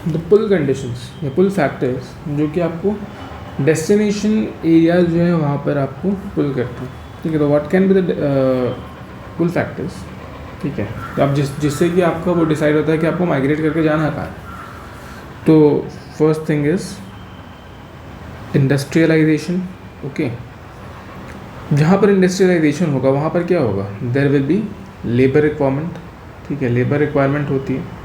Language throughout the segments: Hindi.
द पुल कंडीशंस या पुल फैक्टर्स जो कि आपको डेस्टिनेशन एरिया जो है वहाँ पर आपको पुल करते हैं, ठीक है। तो what can be the pull factors, ठीक है। तो आप जिससे कि आपका वो डिसाइड होता है कि आपको माइग्रेट करके जाना कहाँ है। तो first thing is industrialisation, okay. जहाँ पर इंडस्ट्रियलाइजेशन होगा वहाँ पर क्या होगा, there will be labour requirement, ठीक है। लेबर रिक्वायरमेंट होती है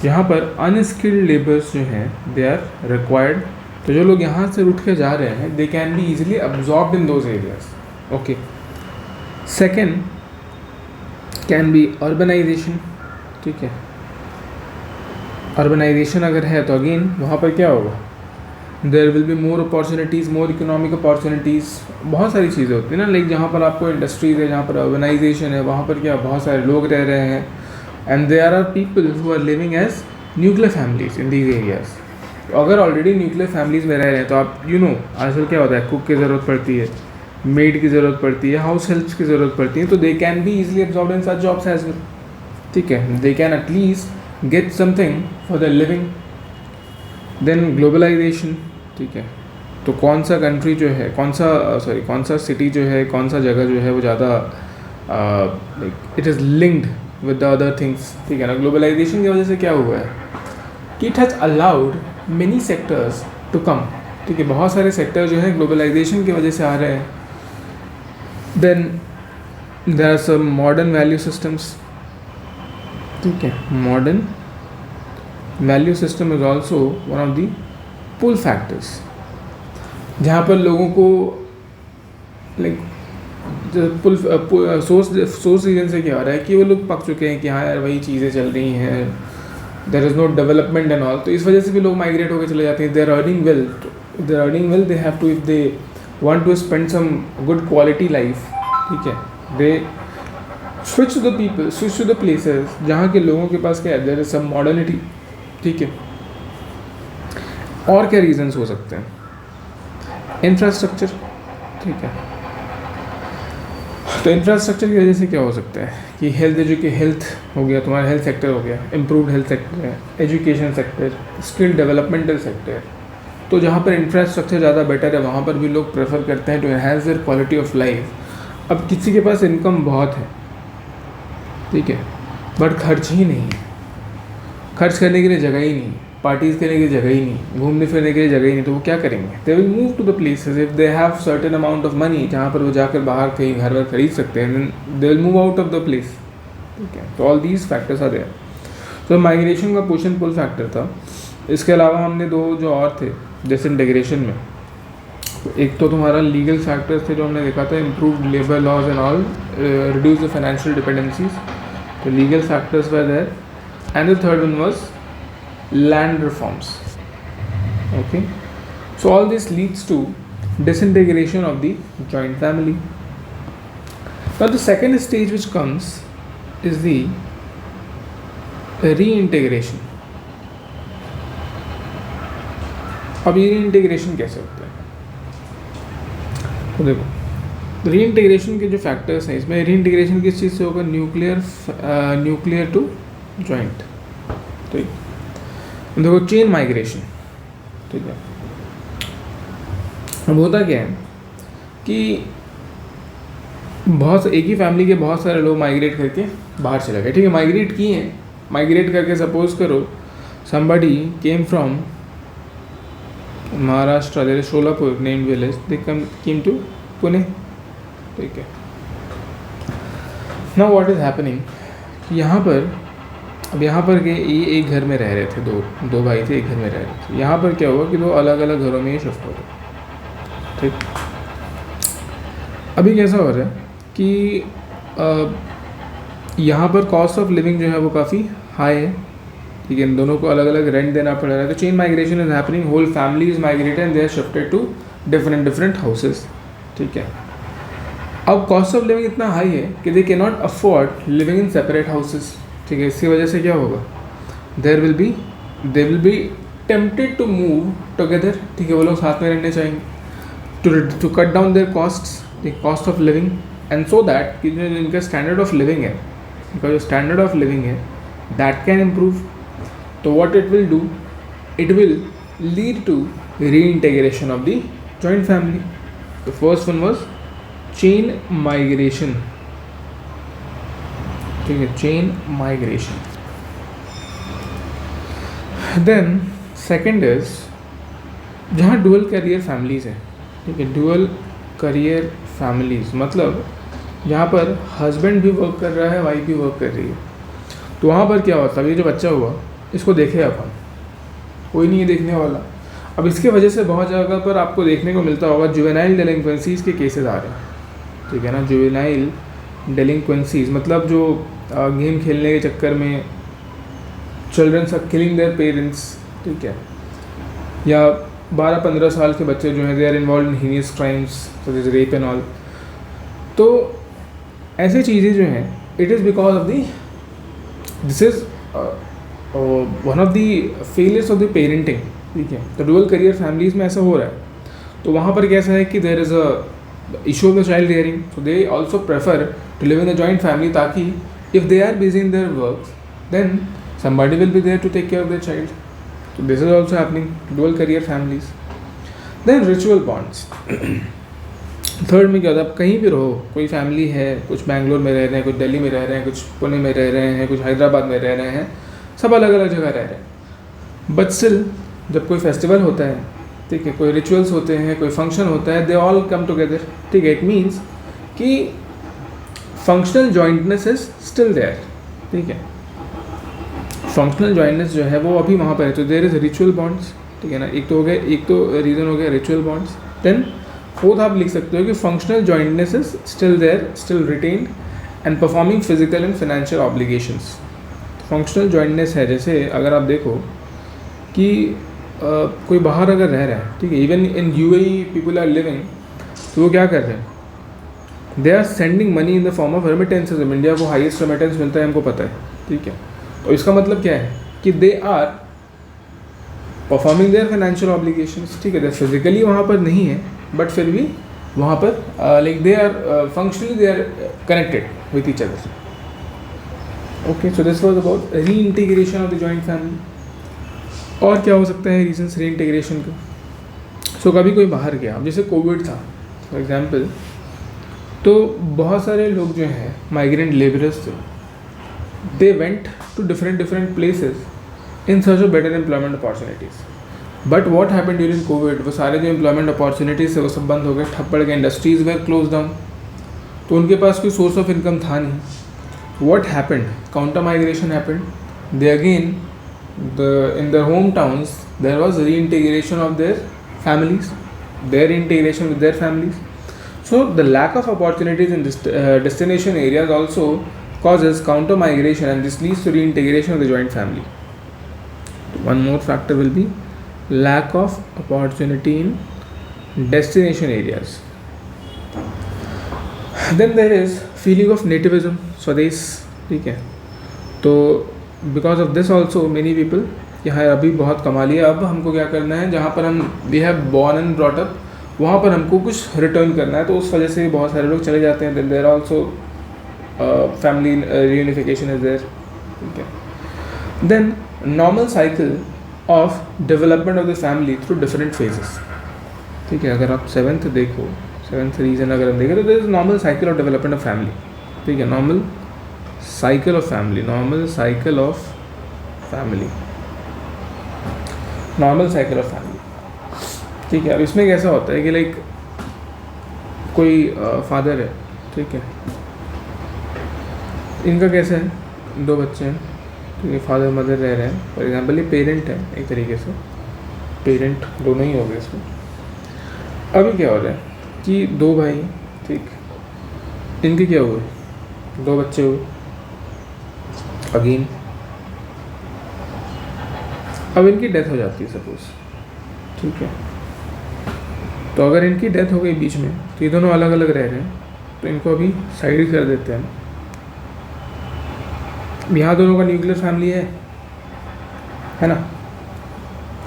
जहाँ पर अनस्किल्ड लेबर्स जो हैं दे आर रिक्वायर्ड। तो जो लोग यहाँ से उठ के जा रहे हैं they can be easily absorbed in those areas, okay. Second can be urbanisation, ठीक है। अर्बनाइजेशन अगर है तो अगेन वहाँ पर क्या होगा, there will be more opportunities, more economic opportunities, बहुत सारी चीज़ें होती है ना। लाइक जहाँ पर आपको इंडस्ट्रीज़ है, जहाँ पर अर्बनाइजेशन है, वहाँ पर क्या बहुत सारे लोग रह रहे हैं and there are people who are living as nuclear families in these areas. अगर ऑलरेडी न्यूक्लियर फैमिलीज में रह रहे हैं तो आप आजकल क्या होता है, कुक की ज़रूरत पड़ती है, मेड की ज़रूरत पड़ती है, हाउस हेल्प्स की ज़रूरत पड़ती है, तो they can be easily absorbed in such jobs as well, ठीक है। They can at least get something for the living. Then globalisation, ठीक है। तो कौन सा कंट्री जो है, कौन सा सिटी जो है, कौन सा जगह जो है वो ज़्यादा it is linked with the other things, ठीक है ना। ग्लोबलाइजेशन की वजह से क्या हुआ है कि it has allowed many sectors to come, ठीक है। बहुत सारे सेक्टर जो है ग्लोबलाइजेशन की वजह से आ रहे हैं। Then there are some modern value systems, ठीक है। Modern value system is also one of the pull factors, जहाँ पर लोगों को लाइक पुल सोर्स रीजन से क्या हो रहा है कि वो लोग पक चुके हैं कि हाँ यार वही चीज़ें चल रही हैं, there is no development and all. तो इस वजह से भी लोग माइग्रेट होकर चले जाते हैं। They are earning well, they have to, if they want to spend some good quality life, ठीक है, they switch to the places जहाँ के लोगों के पास क्या है, देयर इज सम मॉडर्निटी, ठीक है। और क्या रीजंस हो सकते हैं, इंफ्रास्ट्रक्चर, ठीक है। तो इंफ्रास्ट्रक्चर की वजह से क्या हो सकता है कि हेल्थ हो गया, तुम्हारा हेल्थ सेक्टर हो गया, इम्प्रूव्ड हेल्थ सेक्टर है, education sector, skill developmental sector. तो जहाँ पर इंफ्रास्ट्रक्चर ज़्यादा बेटर है वहाँ पर भी लोग प्रेफर करते हैं to enhance their quality of life. अब किसी के पास इनकम बहुत है, ठीक है, बट खर्च ही नहीं है, खर्च करने के लिए जगह ही नहीं, पार्टीज़ करने की जगह ही नहीं, घूमने फिरने के लिए जगह ही नहीं, तो वो क्या करेंगे, they will move to the places if they have certain amount of money, जहाँ पर वो जाकर बाहर कहीं घर वर खरीद सकते हैं, then they will move out of the place, ठीक है। तो all these factors are there. तो माइग्रेशन का पुश एंड पुल फैक्टर था। इसके अलावा हमने दो जो और थे डिसइंटीग्रेशन में, एक तो तुम्हारा लीगल फैक्टर्स थे जो हमने देखा था, improved labour laws and all, reduce the financial dependencies, तो legal factors were there. And the third one was land reforms, okay. So all this leads to disintegration of the joint family. Now the second stage which comes is the reintegration. अब ये reintegration कैसे होता है, तो देखो reintegration के जो फैक्टर्स हैं, इसमें reintegration किस चीज़ से होगा, न्यूक्लियर टू जॉइंट, ठीक। देखो चेन माइग्रेशन, ठीक है। अब होता क्या है कि एक ही फैमिली के बहुत सारे लोग माइग्रेट करके बाहर चले गए, ठीक है। माइग्रेट किए हैं, माइग्रेट करके सपोज करो somebody came from Maharashtra, there is Sholapur named village, they came to Pune, ठीक है। now what is happening, यहाँ पर के ये एक घर में रह रहे थे, दो भाई थे, एक घर में रह रहे थे। यहाँ पर क्या हुआ कि दो अलग अलग घरों में ही शिफ्ट हो गए, ठीक। अभी कैसा हो रहा है कि यहाँ पर कॉस्ट ऑफ लिविंग जो है वो काफ़ी हाई है, ठीक है। इन दोनों को अलग अलग रेंट देना पड़ रहा है। तो chain migration is happening, whole family is migrated and they are shifted to different houses, ठीक है। अब कॉस्ट ऑफ लिविंग इतना हाई है कि they can not afford living in separate houses, ठीक है। इसकी वजह से क्या होगा, they will be tempted to move together, ठीक है। वो लोग साथ में रहने चाहेंगे to cut down their costs, cost of living, and so that कि जो इनका स्टैंडर्ड ऑफ लिविंग है, इनका जो स्टैंडर्ड ऑफ लिविंग है दैट कैन इम्प्रूव। तो what it will do, it will lead to reintegration of the joint family. The first one was chain migration. ठीक है, chain migration. Then second is जहाँ डुअल करियर फैमिलीज़ है, ठीक है, डुअल करियर फैमिलीज़ मतलब जहाँ पर हस्बैंड भी वर्क कर रहा है, वाइफ भी वर्क कर रही है, तो वहाँ पर क्या होता है, ये जो बच्चा हुआ इसको देखे अपन, कोई नहीं है देखने वाला। अब इसके वजह से बहुत जगह पर आपको देखने को मिलता होगा जुवेनाइल डेलिंक्वेंसीज़ के केसेस आ रहे हैं, ठीक है ना। जुवेनाइल डेलिंक्वेंसीज़ मतलब जो गेम खेलने के चक्कर में childrens are killing their parents, ठीक है, या 12-15 साल के बच्चे जो हैं they are involve in heinous crimes such as rape and all. तो ऐसी चीज़ें जो हैं it is because of the this is one of the failures of the parenting, ठीक है। तो डुअल करियर फैमिलीज़ में ऐसा हो रहा है। तो वहाँ पर कैसा है कि there is a issue of the child rearing, so they also prefer to live in a joint family, ताकि if they are busy in their work then somebody will be there to take care of their child. So this is also happening, dual career families. Then ritual bonds. Third में क्या होता है, आप कहीं भी रहो, कोई फैमिली है, कुछ बैंगलोर में रह रहे हैं, कुछ दिल्ली में रह रहे हैं, कुछ पुणे में रह रहे हैं, कुछ हैदराबाद में रह रहे हैं, सब अलग अलग जगह रह रहे हैं, बट स्टिल जब कोई फेस्टिवल होता है, ठीक है, कोई रिचुअल्स होते हैं, कोई फंक्शन होता है, दे ऑल कम टुगेदर, ठीक है। इट मीन्स कि functional jointness is still there, ठीक है, फंक्शनल जॉइंटनेस जो है वो अभी वहाँ पर है। तो देयर इज़ रिचुअल बॉन्ड्स, ठीक है ना। एक तो हो गया, एक तो रीज़न हो गया रिचुअल बॉन्ड्स। देन फोर्थ आप लिख सकते हो कि functional jointness is still there, still retained and performing physical and financial obligations. Functional jointness है, जैसे अगर आप देखो कि कोई बाहर अगर रह रहा है, ठीक है, even in UAE people are living, तो वो क्या कर रहे हैं, they are sending money in the form of remittances. India को हाईएस्ट रेमिटेंस मिलता है, हमको पता है, ठीक है। तो इसका मतलब क्या है कि they are performing their financial obligations, ठीक है। दे फिजिकली वहाँ पर नहीं है, बट फिर भी वहाँ पर like they are functionally they are connected with each other. Okay, so this was about reintegration of the joint family. और क्या हो सकता है रीजन्स री इंटीग्रेशन का? सो कभी कोई बाहर गया, जैसे कोविड था फॉर एग्जाम्पल, तो बहुत सारे लोग जो हैं माइग्रेंट लेबरर्स थे, they went to different places in search of better employment opportunities. But what happened during COVID, वो सारे जो employment opportunities है वो सब बंद हो गए, ठप पड़ गए, इंडस्ट्रीज were closed down, तो उनके पास कोई सोर्स ऑफ इनकम था नहीं। What happened? Counter migration happened. They again, in their hometowns there was reintegration of their families, their integration with their families. So the lack of opportunities in destination areas also causes counter migration, and this leads to reintegration of the joint family. One more factor will be lack of opportunity in destination areas. Then there is feeling of nativism, स्वदेश, ठीक है। तो because of this also many people यहाँ अभी बहुत कमा लिया, अब हमको क्या करना है, जहाँ पर हम we have born and brought up, वहाँ पर हमको कुछ रिटर्न करना है, तो उस वजह से बहुत सारे लोग चले जाते हैं। Then there are also family reunification is there, okay. Then normal cycle of development of the family through different phases, ठीक है। अगर आप 7th देखो, 7th रीजन अगर हम देखें, तो there is normal cycle of development of family, ठीक है, normal cycle of family, normal cycle of family, normal cycle of family, ठीक है। अब इसमें कैसा होता है कि लाइक कोई फादर है, ठीक है, इनका कैसे है, 2 बच्चे हैं, ठीक है, फादर मदर रह रहे हैं फॉर एग्जांपल, ये पेरेंट है, एक तरीके से पेरेंट दोनों ही हो गए इसमें। अभी क्या हो रहा है कि 2 भाई, ठीक, इनके क्या हुए, 2 बच्चे हुए अगेन। अब इनकी डेथ हो जाती है सपोज, ठीक है, तो अगर इनकी डेथ हो गई बीच में, तो ये दोनों अलग अलग रह रहे हैं, तो इनको अभी साइड कर देते हैं। यहाँ दोनों का न्यूक्लियर फैमिली है ना।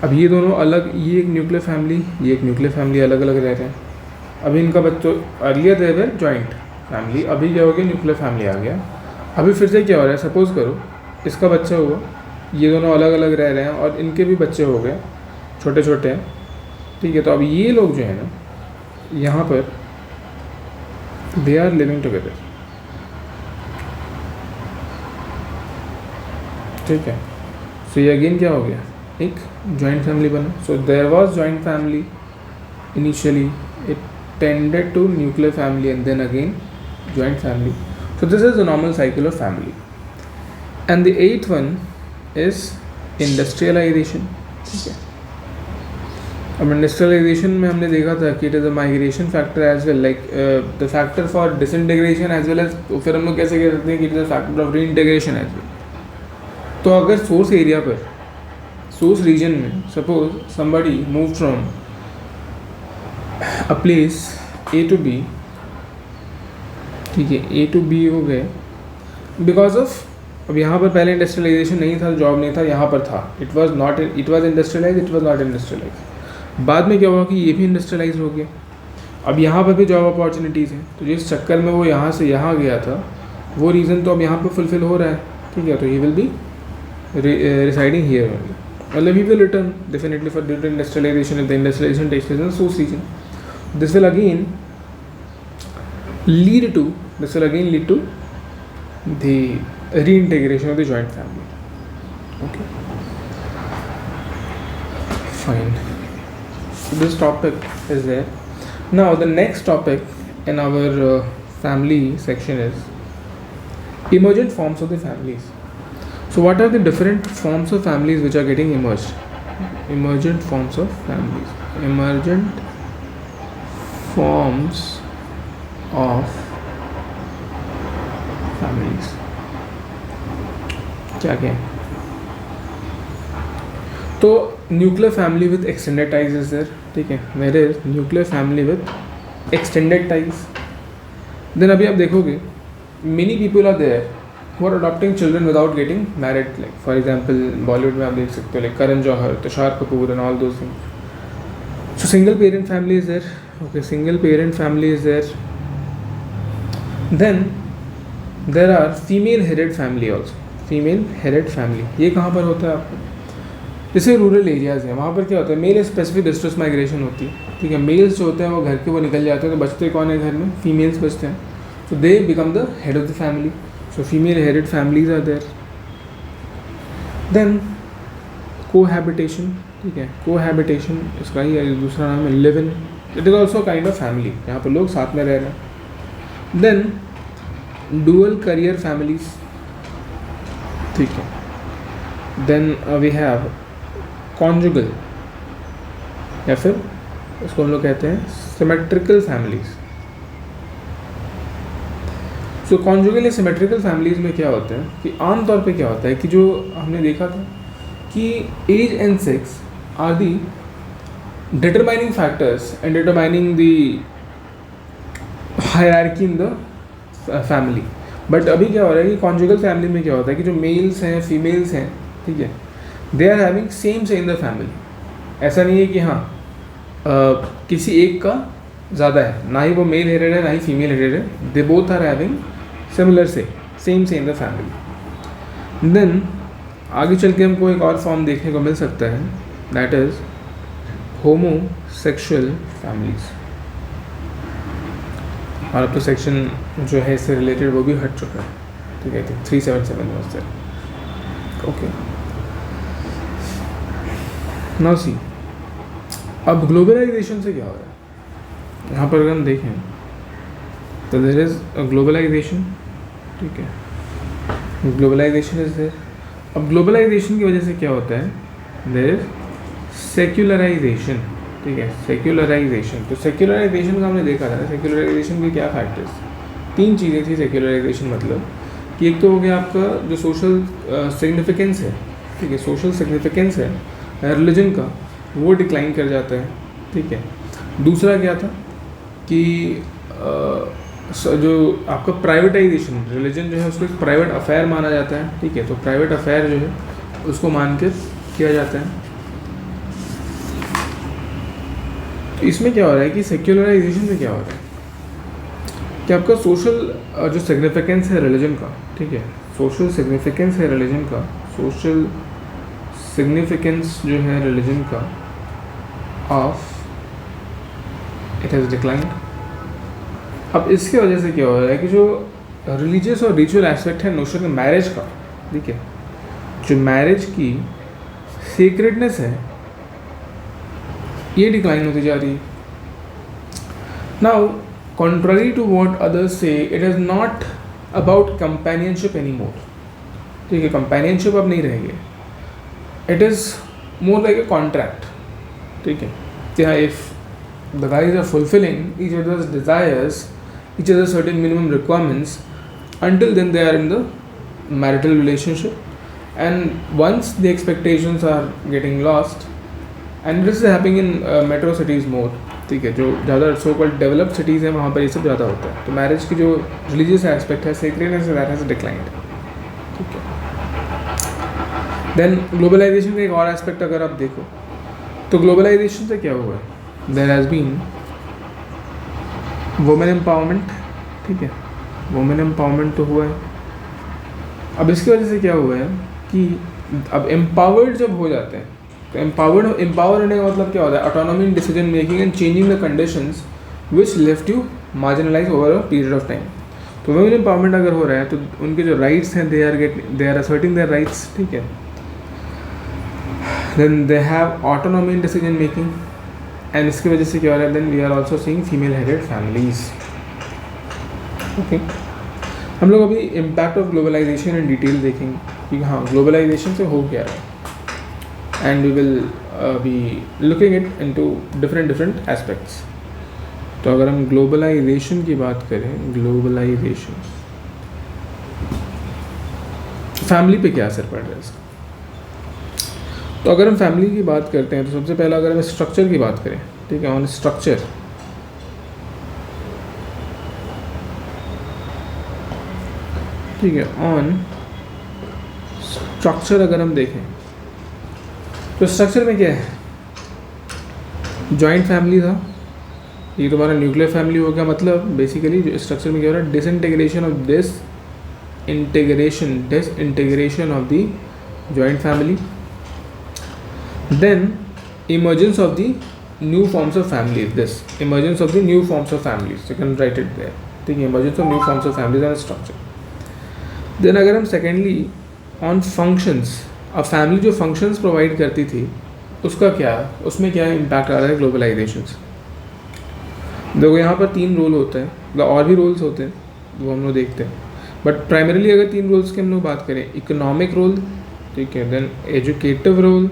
अब ये दोनों अलग, ये एक न्यूक्लियर फैमिली, ये एक न्यूक्लियर फैमिली, अलग अलग रह रहे हैं। अभी इनका बच्चों earlier they way joint family, अभी क्या हो गया, न्यूक्लियर फैमिली आ गया। अभी फिर से क्या हो रहा है, सपोज करो इसका बच्चा हुआ, ये दोनों अलग अलग रह रहे हैं और इनके भी बच्चे हो गए, छोटे छोटे हैं, ठीक है। तो अब ये लोग जो है ना यहाँ पर दे आर लिविंग टुगेदर, ठीक है। सो ये अगेन क्या हो गया, एक जॉइंट फैमिली बना। So there was joint family initially, it tended to nuclear family and then again joint family. So this is the normal cycle of family. And the eighth one is industrialization. ठीक है, अब इंडस्ट्रियलाइजेशन में हमने देखा था कि it is a migration factor as well, like the factor for disintegration as well as, तो फिर हम लोग कैसे कह सकते हैं कि it is a factor of reintegration as well. तो अगर सोर्स एरिया पर, सोर्स रीजन में suppose somebody move from a place A to B, ठीक है, ए टू बी हो गए बिकॉज ऑफ, अब यहाँ पर पहले इंडस्ट्रियलाइजेशन नहीं था, जॉब नहीं था, यहाँ पर था, it was not, it was industrialise, it was not industrialise. बाद में क्या हुआ कि ये भी इंडस्ट्रियलाइज हो गया, अब यहाँ पर भी जॉब अपॉर्चुनिटीज़ हैं, तो जिस चक्कर में वो यहाँ से यहाँ गया था वो रीज़न तो अब यहाँ पर फुलफिल हो रहा है, ठीक है. तो he will be residing here only, मतलब he will return definitely for due to industrialisation. If the industrialisation takes place in source region, this will again lead to the reintegration of the joint family. Okay, fine. So this topic is there. Now the next topic in our family section is emergent forms of the families. So what are the different forms of families which are getting emerged? Emergent forms of families. Emergent forms of families क्या क्या है? तो nuclear family with extended ties is there, ठीक है. There is nuclear family with extended ties. Then अभी आप देखोगे many people are there who are adopting children without getting married, like for example Bollywood में आप देख सकते हो, like Karan Johar, Tushar Kapoor and all those things. So single parent family is there. Okay, single parent family is there. Then there are female headed family also. Female headed family. ये कहाँ पर होता है आपको? जैसे रूरल एरियाज़ हैं, वहाँ पर क्या होता है, मेल स्पेसिफिक डिस्ट्रेस माइग्रेशन होती है, ठीक है. मेल्स जो होते हैं वो घर के वो निकल जाते हैं, तो बचते कौन है घर में? फीमेल्स बचते हैं. So they become the head of the family. So female headed families are there. Then cohabitation, ठीक है. कोहैबिटेशन इसका ही दूसरा नाम है live in. It is also kind of family, यहाँ पर लोग साथ में रह रहे हैं. देन डुअल करियर फैमिलीज, ठीक है. देन वी हैव कॉन्जुगल, या फिर इसको हम लोग कहते हैं सिमेट्रिकल फैमिलीज. सो कॉन्जुगल या सिमेट्रिकल फैमिलीज में क्या होता है कि आमतौर पे क्या होता है कि जो हमने देखा था कि age and sex are the determining factors and determining the hierarchy in the family. But अभी क्या हो रहा है कि कॉन्जुगल फैमिली में क्या होता है कि जो मेल्स हैं फीमेल्स हैं, ठीक है, दे आर हैविंग सेम से इन द फैमिली. ऐसा नहीं है कि हाँ किसी एक का ज़्यादा है, ना ही वो मेल हेडेड है ना ही फीमेल हेडेड है, they both are having similar से सेम से इन द फैमिली. देन आगे चल के हमको एक और फॉर्म देखने को मिल सकता है, that is homosexual families. और अब तो सेक्शन जो है इससे रिलेटेड वो भी हट चुका है, ठीक है. 377 was there. Okay. Now see, अब ग्लोबलाइजेशन से क्या हो रहा है यहाँ पर अगर हम देखें तो देयर इज ग्लोबलाइजेशन, ठीक है. Globalisation is there. अब ग्लोबलाइजेशन की वजह से क्या होता है, देयर इज सेक्युलराइजेशन, ठीक है. सेक्युलराइजेशन, तो सेक्युलराइजेशन का हमने देखा था. सेक्युलराइजेशन के क्या फैक्टर्स, तीन चीज़ें थी सेक्युलराइजेशन मतलब कि एक तो हो गया आपका जो सोशल सिग्निफिकेंस है, ठीक है, सोशल सिग्निफिकेंस है रिलीजन का, वो डिक्लाइन कर जाता है, ठीक है. दूसरा क्या था कि जो आपका प्राइवेटाइजेशन, रिलीजन जो है उसको एक प्राइवेट अफेयर माना जाता है, ठीक है. तो प्राइवेट अफेयर जो है उसको मान कर किया जाता है. इसमें क्या हो रहा है कि सेक्युलराइजेशन में क्या हो रहा है कि आपका सोशल जो सिग्निफिकेंस है रिलीजन का, ठीक है, सोशल सिग्निफिकेंस है रिलीजन का, सोशल सिग्निफिकेंस जो है रिलीजन का ऑफ इट हैज़ डिक्लाइंड। अब इसके वजह से क्या हो रहा है कि जो रिलीजियस और रिचुअल एस्पेक्ट है नोशन मैरिज का, ठीक है, जो मैरिज की सीक्रेटनेस है ये डिक्लाइन होती जा रही है। Now contrary to what others say, it is not about companionship anymore, ठीक है, companionship अब नहीं रहेगी, it is more like a contract, ठीक है, yeah, if the guys are fulfilling each other's desires, each other's certain minimum requirements, until then they are in the marital relationship, and once the expectations are getting lost, and this is happening in metro cities more, ठीक है, जो ज़्यादा सो कॉल्ड डेवलप्ड सिटीज़ हैं वहाँ पर ये सब ज़्यादा होता है। तो मैरिज की जो रिलीजियस एस्पेक्ट है सेक्रेटनेस दैट हैज़ डिक्लाइंड, ठीक है। देन ग्लोबलाइजेशन का एक और एस्पेक्ट अगर आप देखो तो ग्लोबलाइजेशन से क्या हुआ है, there has been women empowerment, ठीक है, वुमेन एम्पावरमेंट तो हुआ है। अब इसकी वजह से क्या हुआ है कि अब एम्पावर्ड जब हो जाते हैं तो एम्पावर होने का मतलब क्या होता है, autonomy in decision making and changing the conditions which left you marginalise over a period of time. तो वुमेन एम्पावरमेंट अगर हो रहा है तो उनके जो राइट्स हैं they are asserting their rights, ठीक है। Then they have autonomy in decision making, and इसकी वजह से क्या हो रहा है, then we are also seeing female headed families, okay. हम लोग अभी impact of globalisation in detail देखेंगे कि हाँ ग्लोबलाइजेशन से हो क्या रहा है, and we will be looking it into different aspects। तो अगर हम ग्लोबलाइजेशन की बात करें, ग्लोबलाइजेशन फैमिली पे क्या असर पड़ रहा है इसका, तो अगर हम फैमिली की बात करते हैं तो सबसे पहला अगर हम स्ट्रक्चर की बात करें, ठीक है, ऑन स्ट्रक्चर, ठीक है, ऑन स्ट्रक्चर अगर हम देखें तो स्ट्रक्चर में क्या है, जॉइंट फैमिली था, ये तुम्हारा न्यूक्लियर फैमिली हो गया। मतलब बेसिकली जो स्ट्रक्चर में क्या हो रहा है, disintegration of the joint family, then emergence of the new forms of family, this emergence of the new forms of families, you can write it there, ठीक है, emergence of new forms of families and structure. Then अगर हम सेकेंडली ऑन फंक्शंस, अब फैमिली जो फंक्शंस प्रोवाइड करती थी उसका क्या, उसमें क्या इम्पैक्ट आ रहा है ग्लोबलाइजेशन से। देखो यहाँ पर 3 रोल होते हैं, मतलब और भी रोल्स होते हैं वो हम लोग देखते हैं, बट प्राइमरीली अगर 3 रोल्स के हम लोग बात करें, इकोनॉमिक रोल, ठीक है, then educative role,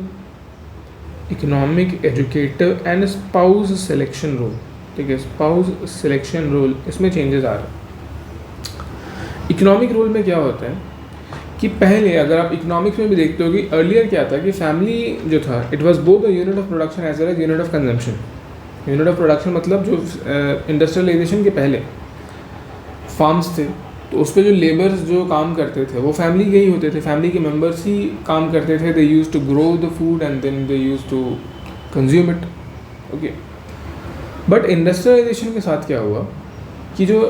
economic educative and spouse selection role, ठीक है, स्पाउस सिलेक्शन रोल, इसमें चेंजेस आ रहे हैं। इकोनॉमिक रोल में क्या होता है कि पहले अगर आप इकोनॉमिक्स में भी देखते हो कि अर्लियर क्या था कि फैमिली जो था it was both the unit of production as well as unit of consumption. Unit of production मतलब जो इंडस्ट्रियलाइजेशन के पहले फार्म्स थे तो उस पर जो लेबर्स जो काम करते थे वो फैमिली के ही होते थे, फैमिली के मेम्बर्स ही काम करते थे। They used to grow the food and then they used to consume it, okay. But industrialization के साथ क्या हुआ कि जो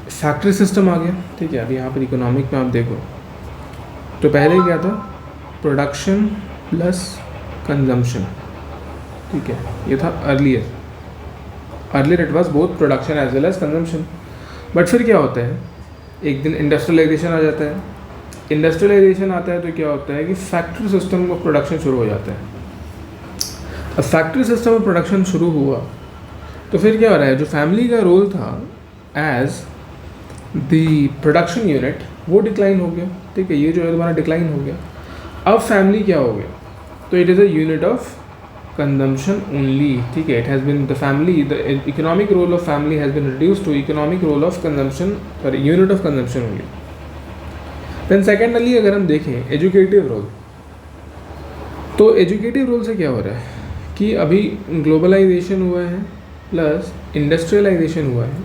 फैक्ट्री सिस्टम आ गया, ठीक है। अभी यहाँ पर इकोनॉमिक में आप देखो तो पहले क्या था, प्रोडक्शन प्लस कंजम्पशन, ठीक है, ये था earlier it was both production as well as consumption. But फिर क्या होता है, एक दिन इंडस्ट्रियलाइजेशन आ जाता है। इंडस्ट्रियलाइजेशन आता है तो क्या होता है कि फैक्ट्री सिस्टम में प्रोडक्शन शुरू हो जाता है। अब फैक्ट्री सिस्टम में प्रोडक्शन शुरू हुआ तो फिर क्या हो रहा है, जो फैमिली का रोल था एज द प्रोडक्शन यूनिट वो डिक्लाइन हो गया, ठीक है, ये जो है तुम्हारा डिक्लाइन हो गया। अब फैमिली क्या हो गया, तो it is a unit of consumption only, ठीक है। It has been the family, the economic role of family has been reduce to economic role of consumption, sorry unit of consumption only. Then secondly अगर हम देखें एजुकेटिव रोल, तो एजुकेटिव रोल से क्या हो रहा है कि अभी ग्लोबलाइजेशन हुआ है प्लस इंडस्ट्रियलाइजेशन हुआ है।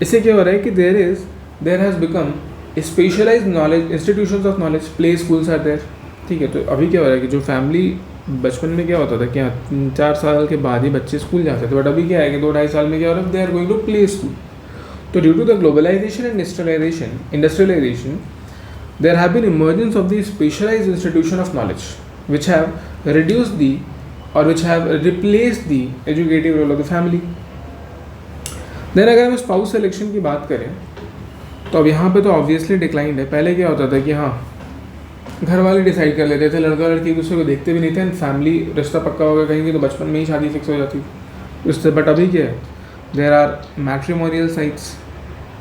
इससे क्या हो रहा है कि there has become specialised knowledge institutions of knowledge, play schools are there, ठीक है। तो अभी क्या हो रहा है कि जो फैमिली बचपन में क्या होता था कि 3-4 साल के बाद ही बच्चे स्कूल जाते थे, बट अभी क्या है कि 2-2.5 साल में क्या हो रहा है, they are going to play school. तो due to the globalization and industrialization there have been emergence of the specialized institution of knowledge, which have reduced the or which have replaced the educative role of the family. Then अगर हम स्पाउस सिलेक्शन की बात करें तो अब यहाँ पे तो ऑब्वियसली डिक्लाइंड है. पहले क्या होता था कि हाँ घर वाले डिसाइड कर लेते थे, लड़का लड़की एक दूसरे को देखते भी नहीं थे, एंड फैमिली रिश्ता पक्का हो गया कहेंगे तो बचपन में ही शादी फिक्स हो जाती थी उससे. बट अभी क्या है, देयर आर मैट्रिमोनियल साइट्स,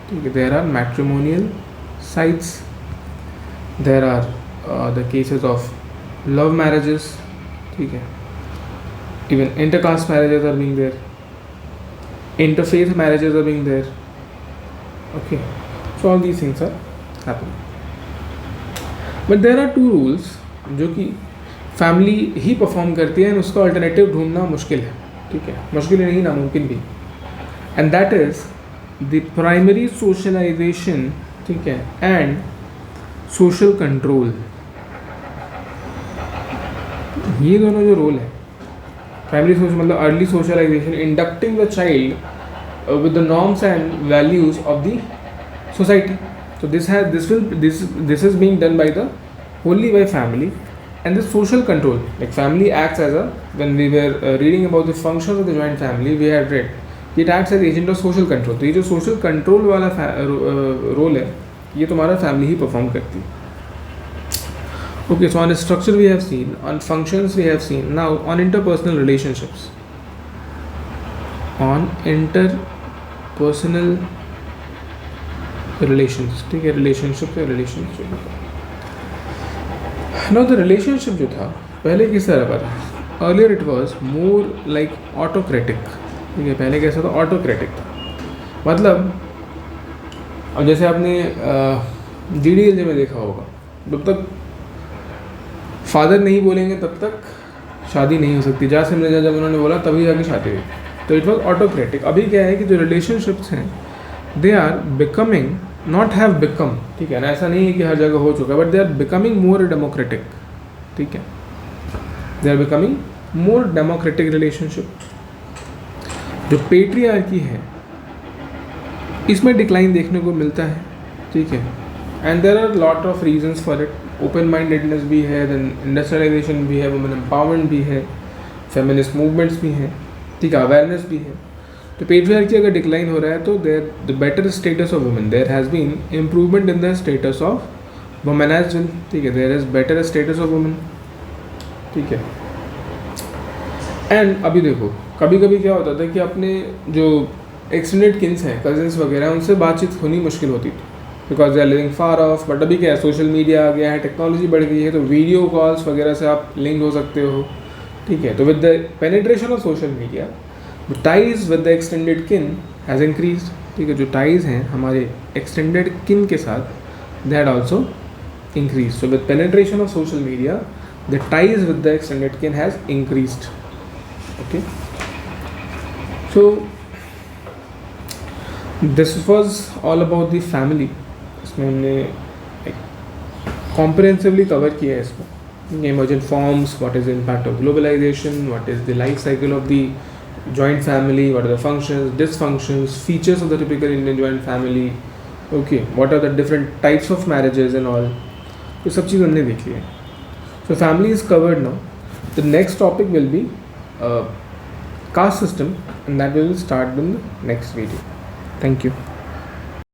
ठीक है, there are matrimonial sites, there are the cases of love marriages, ठीक है, even intercaste marriages are being there, interfaith marriages are being there. Okay, so all these things are happening. But there are two rules जो कि फैमिली ही परफॉर्म करती है, एंड उसका अल्टरनेटिव ढूंढना मुश्किल है, ठीक है, मुश्किल ही नहीं, नामुमकिन भी. And that is the primary socialisation, ठीक है, एंड सोशल कंट्रोल. ये दोनों जो रोल है, प्राइमरी सोशल मतलब early socialization, inducting the child with the norms and values of the society. So this is being done by the wholly by family. And the social control, like family acts as a, when we were reading about the functions of the joint family, we had read it acts as agent of social control. तो ये जो social control वाला रोल है ये तुम्हारा family ही perform करती है. Okay, so on structure we have seen, on functions we have seen. Now on interpersonal relationships, on interpersonal relations, ठीक है, relationship. Now the relationship जो था पहले किस तरह का था? Earlier it was more like autocratic, ठीक है, पहले कैसा था? autocratic था. मतलब अब जैसे आपने DDLJ में देखा होगा, जब तक फादर नहीं बोलेंगे तब तक शादी नहीं हो सकती. जा सिमरन जा जब उन्होंने बोला तभी जाके शादी हुई. तो इट वॉज ऑटोक्रेटिक. अभी क्या है कि जो रिलेशनशिप्स हैं they are becoming, not have become, ठीक है ना, ऐसा नहीं है कि हर जगह हो चुका है, but they are becoming more democratic, ठीक है, they are becoming more democratic relationship. जो पेट्रियार्की है इसमें डिक्लाइन देखने को मिलता है, ठीक है, and there are lot of reasons for it. Open mindedness भी है, देन इंडस्ट्रियलाइजेशन भी है, वुमेन एम्पावरमेंट भी है, फेमिनिस्ट मूवमेंट्स भी हैं, ठीक है, अवेयरनेस भी है. तो पेट्रियार्की अगर डिक्लाइन हो रहा है तो there the better status of women, there has been improvement in the status of women as well, ठीक है, there is better status of women, ठीक है. एंड अभी देखो कभी कभी क्या होता था कि अपने जो एक्सटेंडेड किन्स हैं, कजिन्स वगैरह, उनसे बातचीत होनी मुश्किल होती थी because they are living far off. But अभी क्या है, सोशल मीडिया आ गया है, टेक्नोलॉजी बढ़ गई है, तो वीडियो कॉल्स वगैरह से आप लिंक हो सकते हो, ठीक है. तो with the penetration of social media the ties with the extended kin has increase, ठीक है, जो टाइज हैं हमारे एक्सटेंडेड किन के साथ they had also increase. So with penetration of social media the ties with the extended kin has increased. Okay, so this was all about the family. इसमें हमने कॉम्प्रिहेंसिवली कवर किया है इसमें emergent forms, what is the impact of globalization, what is the life cycle of the joint family, what are the functions, dysfunctions, features of the typical Indian joint family, okay, what are the different types of marriages and all. तो सब चीज़ हमने देखी है. So family is covered now. The next topic will be caste system, and that will start in the next video. Thank you.